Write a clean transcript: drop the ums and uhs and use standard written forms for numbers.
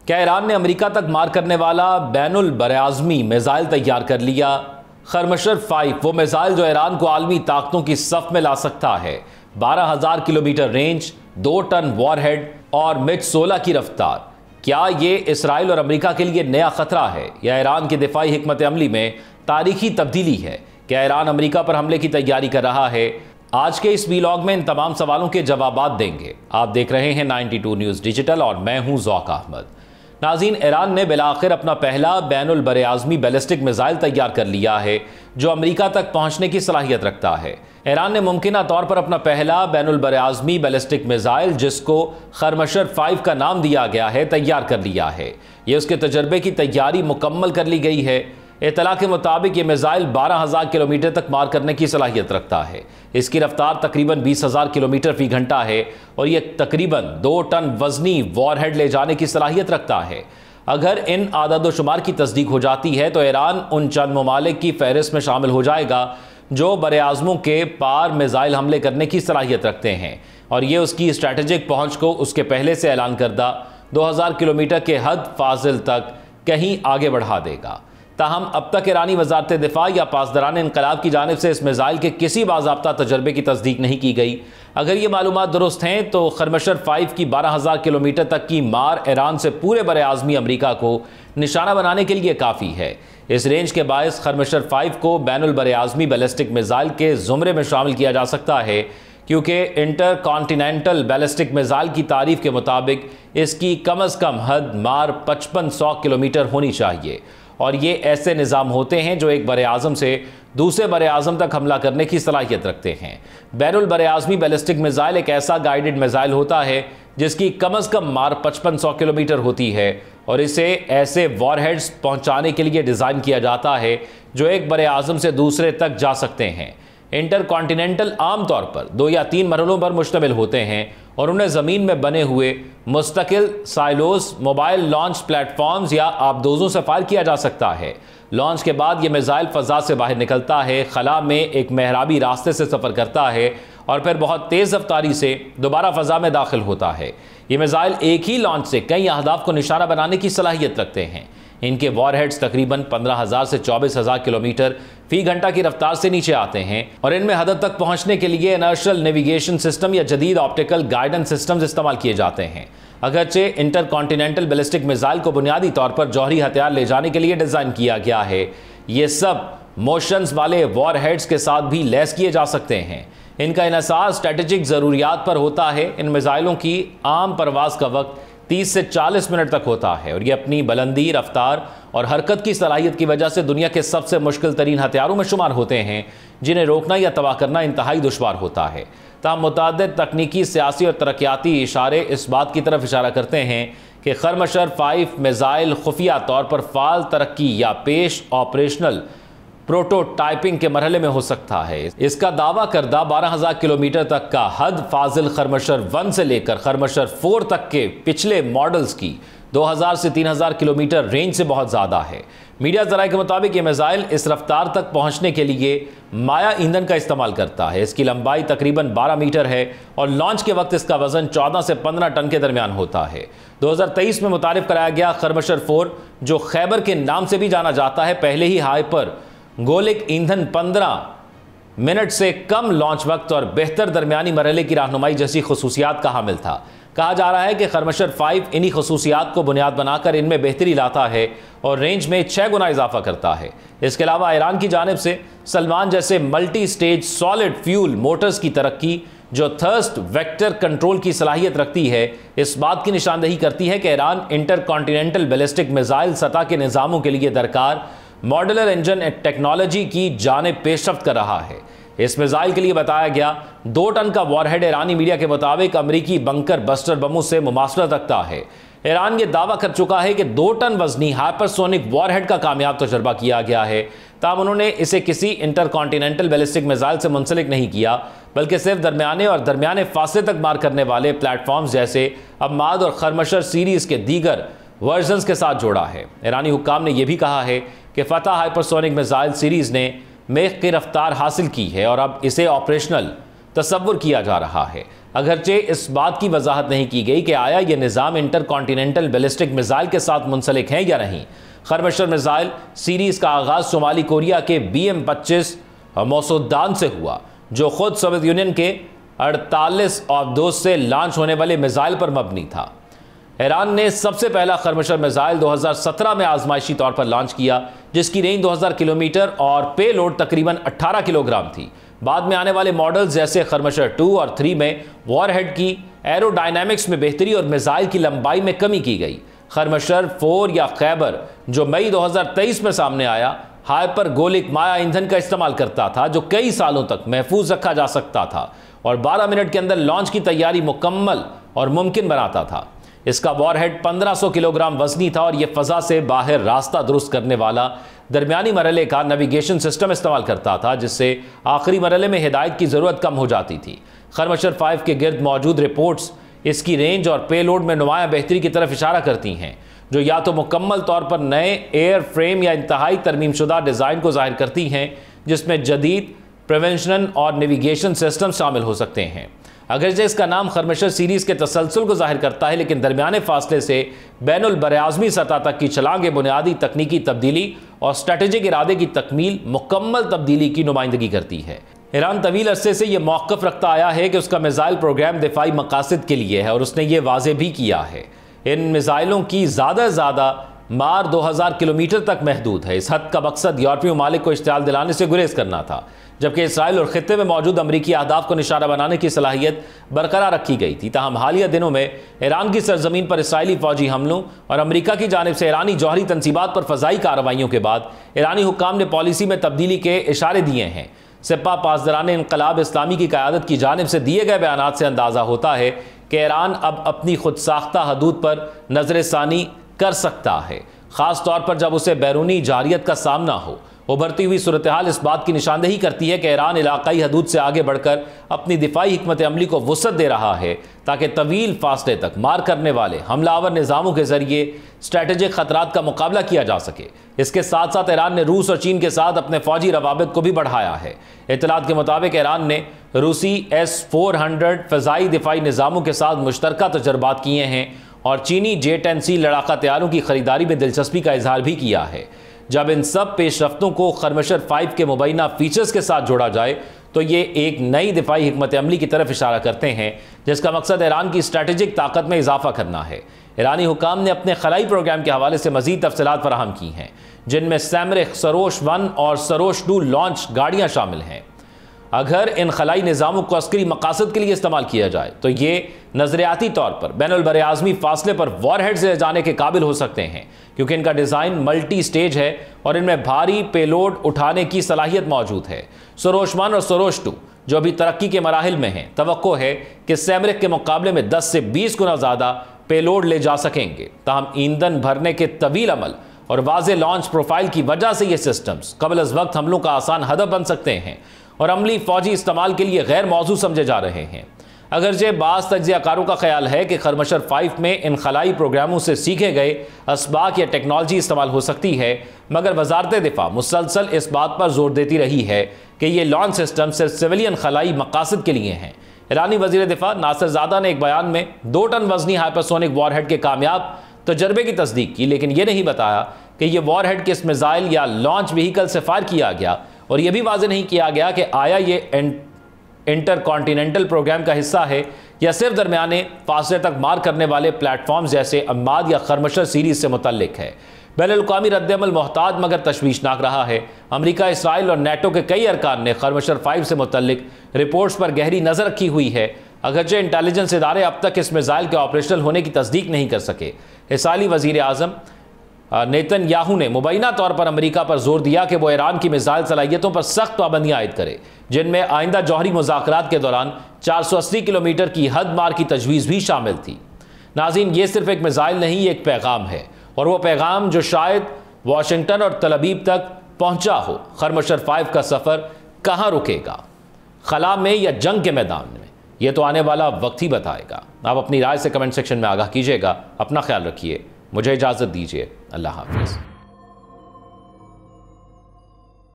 क्या ईरान ने अमेरिका तक मार करने वाला बैनुल बरआज़मी मिसाइल तैयार कर लिया? खरमशर 5 वो मिसाइल जो ईरान को आलमी ताकतों की सफ में ला सकता है। 12,000 किलोमीटर रेंज, 2 टन वॉरहेड और मिच 16 की रफ्तार। क्या ये इसराइल और अमेरिका के लिए नया खतरा है या ईरान की दिफाई हिकमत अमली में तारीखी तब्दीली है? क्या ईरान अमेरिका पर हमले की तैयारी कर रहा है? आज के इस वीलॉग में इन तमाम सवालों के जवाब देंगे। आप देख रहे हैं 92 न्यूज़ डिजिटल और मैं हूं ज़ौक अहमद। नाज़रीन, ईरान ने बिलाखिर अपना पहला बैनुल बरआज़मी बैलिस्टिक मिसाइल तैयार कर लिया है जो अमेरिका तक पहुंचने की सलाहियत रखता है। ईरान ने मुमकिना तौर पर अपना पहला बैनुल बरआज़मी बैलिस्टिक मिसाइल, जिसको खरमशर 5 का नाम दिया गया है, तैयार कर लिया है। ये उसके तजर्बे की तैयारी मुकम्मल कर ली गई है। इत्तला के मुताबिक ये मिसाइल 12,000 किलोमीटर तक मार करने की सलाहियत रखता है। इसकी रफ्तार तकरीबन 20,000 किलोमीटर फी घंटा है और यह तकरीबन 2 टन वजनी वॉरहेड ले जाने की सलाहियत रखता है। अगर इन आदादोशुमार की तस्दीक हो जाती है तो ईरान उन चंद ममालिक की फहरिस्त में शामिल हो जाएगा जो बरआज़मों के पार मिसाइल हमले करने की सलाहियत रखते हैं, और ये उसकी स्ट्रैटेजिक पहुँच को उसके पहले से ऐलान करदा 2000 किलोमीटर के हद फाजिल तक कहीं आगे बढ़ा देगा। ताहम अब तक ईरानी वजारत दिफा या पासदारान इनकलाब की जानिब से इस मिसाइल के किसी बाज़ाब्ता तजर्बे की तस्दीक नहीं की गई। अगर ये मालूमात दुरुस्त हैं तो खरमशर 5 की 12,000 किलोमीटर तक की मार ईरान से पूरे बरआज़मी अमरीका को निशाना बनाने के लिए काफ़ी है। इस रेंज के बायस खरमशर 5 को बैनुल बरआज़मी बैलिस्टिक मिसाइल के ज़ुमरे में शामिल किया जा सकता है, क्योंकि इंटर कॉन्टिनेंटल बैलिस्टिक मिसाइल की तारीफ के मुताबिक इसकी कम अज़ कम हद मार 5500 किलोमीटर होनी चाहिए, और ये ऐसे निज़ाम होते हैं जो एक बरआज़म से दूसरे बरआज़म तक हमला करने की सलाहियत रखते हैं। बैनुल बरआज़मी बैलिस्टिक मिसाइल एक ऐसा गाइडेड मिसाइल होता है जिसकी कम अज़ कम मार 5500 किलोमीटर होती है, और इसे ऐसे वॉरहेड्स पहुंचाने के लिए डिज़ाइन किया जाता है जो एक बरआज़म से दूसरे तक जा सकते हैं। इंटर कॉन्टिनेंटल आमतौर पर 2 या 3 मरहलों पर मुश्तमिल होते हैं और उन्हें ज़मीन में बने हुए मुस्तकिल साइलोस, मोबाइल लॉन्च प्लेटफॉर्म्स या आबदोज़ों से फायर किया जा सकता है। लॉन्च के बाद यह मिसाइल फ़ज़ा से बाहर निकलता है, खला में एक मेहराबी रास्ते से सफ़र करता है और फिर बहुत तेज़ रफ्तारी से दोबारा फ़ज़ा में दाखिल होता है। ये मिसाइल एक ही लॉन्च से कई अहदाफ को निशाना बनाने की सलाहियत रखते हैं। इनके वॉरहेड्स तकरीबन 15,000 से 24,000 किलोमीटर फी घंटा की रफ्तार से नीचे आते हैं, और इनमें हदद तक पहुंचने के लिए इनर्शियल नेविगेशन सिस्टम या जदीद ऑप्टिकल गाइडेंस सिस्टम्स इस्तेमाल किए जाते हैं। अगरचे इंटर कॉन्टिनेंटल बैलिस्टिक मिसाइल को बुनियादी तौर पर जौहरी हथियार ले जाने के लिए डिज़ाइन किया गया है, ये सब मोशंस वाले वॉरहेड्स के साथ भी लैस किए जा सकते हैं। इनका इन्हसार स्ट्रेटेजिक ज़रूरियात पर होता है। इन मिसाइलों की आम परवाज़ का वक्त 30 से 40 मिनट तक होता है, और ये अपनी बुलंदी, रफ्तार और हरकत की सलाहियत की वजह से दुनिया के सबसे मुश्किल तरीन हथियारों में शुमार होते हैं, जिन्हें रोकना या तबाह करना इंतहाई दुश्वार होता है। ताहम मुतअद्दिद तकनीकी, सियासी और तरक्याती इशारे इस बात की तरफ इशारा करते हैं कि खरमशर 5 मिसाइल खुफिया तौर पर फाल तरक्की या पेश ऑपरेशनल प्रोटोटाइपिंग के मरहले में हो सकता है। इसका दावा करदा 12,000 किलोमीटर तक का हद फाजिल खरमशर 1 से लेकर खरमशर 4 तक के पिछले मॉडल्स की 2,000 से 3,000 किलोमीटर रेंज से बहुत ज़्यादा है। मीडिया ज़राए के मुताबिक ये मिसाइल इस रफ्तार तक पहुंचने के लिए माया ईंधन का इस्तेमाल करता है। इसकी लंबाई तकरीबन 12 मीटर है और लॉन्च के वक्त इसका वजन 14 से 15 टन के दरमियान होता है। 2023 में मुतारिफ कराया गया खरमशर 4, जो खैबर के नाम से भी जाना जाता है, पहले ही हाइपर गोलिक ईंधन 15 मिनट से कम लॉन्च वक्त और बेहतर दरमियानी मरहले की रहनुमाई जैसी खसूसियात का हामिल था। कहा जा रहा है कि खरमशर 5 इन्हीं खसूसियात को बुनियाद बनाकर इनमें बेहतरी लाता है और रेंज में 6 गुना इजाफा करता है। इसके अलावा ईरान की जानिब से सलमान जैसे multi stage solid fuel Motors की तरक्की, जो थर्स्ट वेक्टर कंट्रोल की सलाहियत रखती है, इस बात की निशानदही करती है कि Iran inter continental ballistic missile सतह के निज़ामों के लिए दरकार मॉडुलर इंजन टेक्नोलॉजी की जानिब पेशरफ्त कर रहा है। इस मिसाइल के लिए बताया गया 2 टन का वॉरहेड ईरानी मीडिया के मुताबिक अमरीकी बंकर बस्टर बमों से मुमासलत रखता है। ईरान ये दावा कर चुका है कि 2 टन वजनी हाइपरसोनिक वॉरहेड का कामयाब तजर्बा किया गया है। ताहम उन्होंने इसे किसी इंटर कॉन्टिनेंटल बैलिस्टिक मिसाइल से मुंसलिक नहीं किया, बल्कि सिर्फ दरमियाने और दरमियाने फासले तक मार करने वाले प्लेटफॉर्म्स जैसे अम्माद और खरमशर सीरीज़ के दीगर वर्जन्स के साथ जोड़ा है। ईरानी हुक्काम ने यह भी कहा है कि फतह हाइपरसोनिक मिसाइल सीरीज़ ने मेख की रफ्तार हासिल की है और अब इसे ऑपरेशनल तस्वुर किया जा रहा है। अगरचे इस बात की वजाहत नहीं की गई कि आया यह निज़ाम इंटर कॉन्टिनेंटल बैलिस्टिक मिसाइल के साथ मुंसलिक है या नहीं। खरमशर मिसाइल सीरीज़ का आगाज़ शुमाली कोरिया के BM-25 मौसूदान से हुआ, जो खुद सोवियत यूनियन के 48 ऑब्दोस से लॉन्च होने वाले मिसाइल पर मबनी था। ईरान ने सबसे पहला खरमशर मिसाइल 2017 में आजमाइशी तौर पर लॉन्च किया, जिसकी रेंज 2000 किलोमीटर और पे लोड तकरीबन 18 किलोग्राम थी। बाद में आने वाले मॉडल्स जैसे खरमशर 2 और 3 में वॉरहेड की एरोडायनामिक्स में बेहतरी और मिसाइल की लंबाई में कमी की गई। खरमशर 4 या खैबर, जो मई 2023 में सामने आया, हाइपर गोलिक माया ईंधन का इस्तेमाल करता था, जो कई सालों तक महफूज रखा जा सकता था और 12 मिनट के अंदर लॉन्च की तैयारी मुकम्मल और मुमकिन बनाता था। इसका वॉरहेड 1500 किलोग्राम वजनी था और यह फजा से बाहर रास्ता दुरुस्त करने वाला दरमियानी मरहले का नेविगेशन सिस्टम इस्तेमाल करता था, जिससे आखिरी मरहले में हिदायत की ज़रूरत कम हो जाती थी। खरमशर 5 के गिर्द मौजूद रिपोर्ट्स इसकी रेंज और पेलोड में नुमाया बेहतरी की तरफ इशारा करती हैं, जो या तो मुकम्मल तौर पर नए एयर फ्रेम या इंतहाई तरमीम शुदा डिज़ाइन को जाहिर करती हैं, जिसमें जदीद प्रिवेंशन और नेविगेशन सिस्टम शामिल हो सकते हैं। अगरचे इसका नाम खरमशर सीरीज़ के तसलसल को जाहिर करता है, लेकिन दरमियाने फासले से बैनुल बरआज़मी सतह तक की छलांग बुनियादी तकनीकी तब्दीली और स्ट्रेटेजिक इरादे की तकमील मुकम्मल तब्दीली की नुमाइंदगी करती है। ईरान तवील अरसे से यह मौक़िफ़ रखता आया है कि उसका मिसाइल प्रोग्राम दिफाई मकासद के लिए है और उसने ये वाज़े भी किया है। इन मिसाइलों की ज़्यादा से ज़्यादा मार 2000 किलोमीटर तक महदूद है। इस हद का मकसद यूरोपीय ममालिक को इश्तियाल दिलाने से गुरेज करना था, जबकि इसराइल और खित्ते में मौजूद अमरीकी अहदाफ को निशाना बनाने की सलाहियत बरकरार रखी गई थी। ताहम हालिया दिनों में ईरान की सरजमीन पर इसराइली फौजी हमलों और अमरीका की जानिब से ईरानी जौहरी तनसीबात पर फ़ज़ाई कार्रवाइयों के बाद ईरानी हुक्काम ने पॉलिसी में तब्दीली के इशारे दिए हैं। सिपा पासदारान इनकलाब इस्लामी की क़यादत की जानिब से दिए गए बयानात से अंदाज़ा होता है कि ईरान अब अपनी खुद साख्ता हदूद पर नज़रसानी कर सकता है, ख़ास तौर पर जब उसे बैरूनी जारियत का सामना हो। उभरती हुई सूरत हाल इस बात की निशानदेही करती है कि ईरान इलाकाई हदूद से आगे बढ़कर अपनी दिफाई हिकमत अमली को वुसअत दे रहा है, ताकि तवील फासले तक मार करने वाले हमलावर निज़ामों के जरिए स्ट्रेटेजिक खतरात का मुकाबला किया जा सके। इसके साथ साथ ईरान ने रूस और चीन के साथ अपने फौजी रवाबित को भी बढ़ाया है। इत्तलात के मुताबिक ईरान ने रूसी S-400 फ़ज़ाई दिफाई निज़ामों के साथ मुश्तरका तजर्बात किए हैं और चीनी J-10C लड़ाका तैयारों की खरीदारी में दिलचस्पी का इजहार भी किया है। जब इन सब पेशरफ्तों को खरमशर 5 के मुबैना फीचर्स के साथ जोड़ा जाए तो ये एक नई दिफाई हिकमत अमली की तरफ इशारा करते हैं, जिसका मकसद ईरान की स्ट्रेटेजिक ताकत में इजाफा करना है। ईरानी हुकाम ने अपने खलाई प्रोग्राम के हवाले से मजीद तफसीलात फराहम की हैं, जिनमें सैमरिख, सरोश 1 और सरोश 2 लॉन्च गाड़ियाँ शामिल हैं। अगर इन खलाई निज़ामों को अस्करी मकासद के लिए इस्तेमाल किया जाए तो ये नज़रियाती तौर पर बैनुल बरआज़मी फासले पर वॉरहेड से जाने के काबिल हो सकते हैं, क्योंकि इनका डिज़ाइन मल्टी स्टेज है और इनमें भारी पेलोड उठाने की सलाहियत मौजूद है। सरोश 1 और सरोश 2 जो अभी तरक्की के मराहिल में हैं, तवक्को है कि सैमरिख के मुकाबले में 10 से 20 गुना ज़्यादा पेलोड ले जा सकेंगे। ताहम ईंधन भरने के तवील अमल और वाज़े लॉन्च प्रोफाइल की वजह से ये सिस्टम्स कबल अज़ वक्त हमलों का आसान हदफ बन सकते हैं और अमली फौजी इस्तेमाल के लिए गैर मौजू समझे जा रहे हैं। अगरचे बाज़ तज्ज़ियाकारों का ख्याल है कि खरमशर 5 में इन खलाई प्रोग्रामों से सीखे गए असबाक या टेक्नोलॉजी इस्तेमाल हो सकती है, मगर वजारत दिफा मुसलसल इस बात पर जोर देती रही है कि ये लॉन्च सिस्टम सिर्फ सिविलियन खलाई मकासद के लिए हैं। ईरानी वज़ीर दिफा नासिर ज़ादा ने एक बयान में 2 टन वजनी हाइपरसोनिक वॉरहेड के कामयाब तजर्बे की तस्दीक की, लेकिन यह नहीं बताया कि यह वॉरहेड किस मिसाइल या लॉन्च व्हीकल से फायर किया गया, और यह भी वाज़ेह नहीं किया गया कि आया ये इंटर कॉन्टिनेंटल प्रोग्राम का हिस्सा है या सिर्फ दरमियाने फासले तक मार करने वाले प्लेटफॉर्म जैसे अम्माद या खरमशर सीरीज़ से मुतल्लिक है। बैनुल-अक़वामी रद्द-ए-अमल मोहताज मगर तशवीशनाक रहा है। अमरीका, इसराइल और नेटो के कई अरकान ने खरमशर 5 से मुतल्लिक रिपोर्ट्स पर गहरी नज़र रखी हुई है, अगरचे इंटेलिजेंस इदारे अब तक इस मिसाइल के ऑपरेशनल होने की तस्दीक नहीं कर सके। इसराइली वज़ीर आज़म नेतन्याहू ने मुबैना तौर पर अमरीका पर जोर दिया कि वो ईरान की मिसाइल सलाहियतों पर सख्त पाबंदियाँ आयद करे, जिनमें आइंदा जौहरी मुज़ाकरात के दौरान 480 किलोमीटर की हद मार की तजवीज़ भी शामिल थी। नाज़रीन, ये सिर्फ एक मिसाइल नहीं, एक पैगाम है, और वह पैगाम जो शायद वाशिंगटन और तल अबीब तक पहुँचा हो। खरमशर 5 का सफ़र कहाँ रुकेगा, खला में या जंग के मैदान में, यह तो आने वाला वक्त ही बताएगा। आप अपनी राय से कमेंट सेक्शन में आगाह कीजिएगा। अपना ख्याल रखिए, मुझे इजाज़त दीजिए। अल्लाह हाफ़िज़।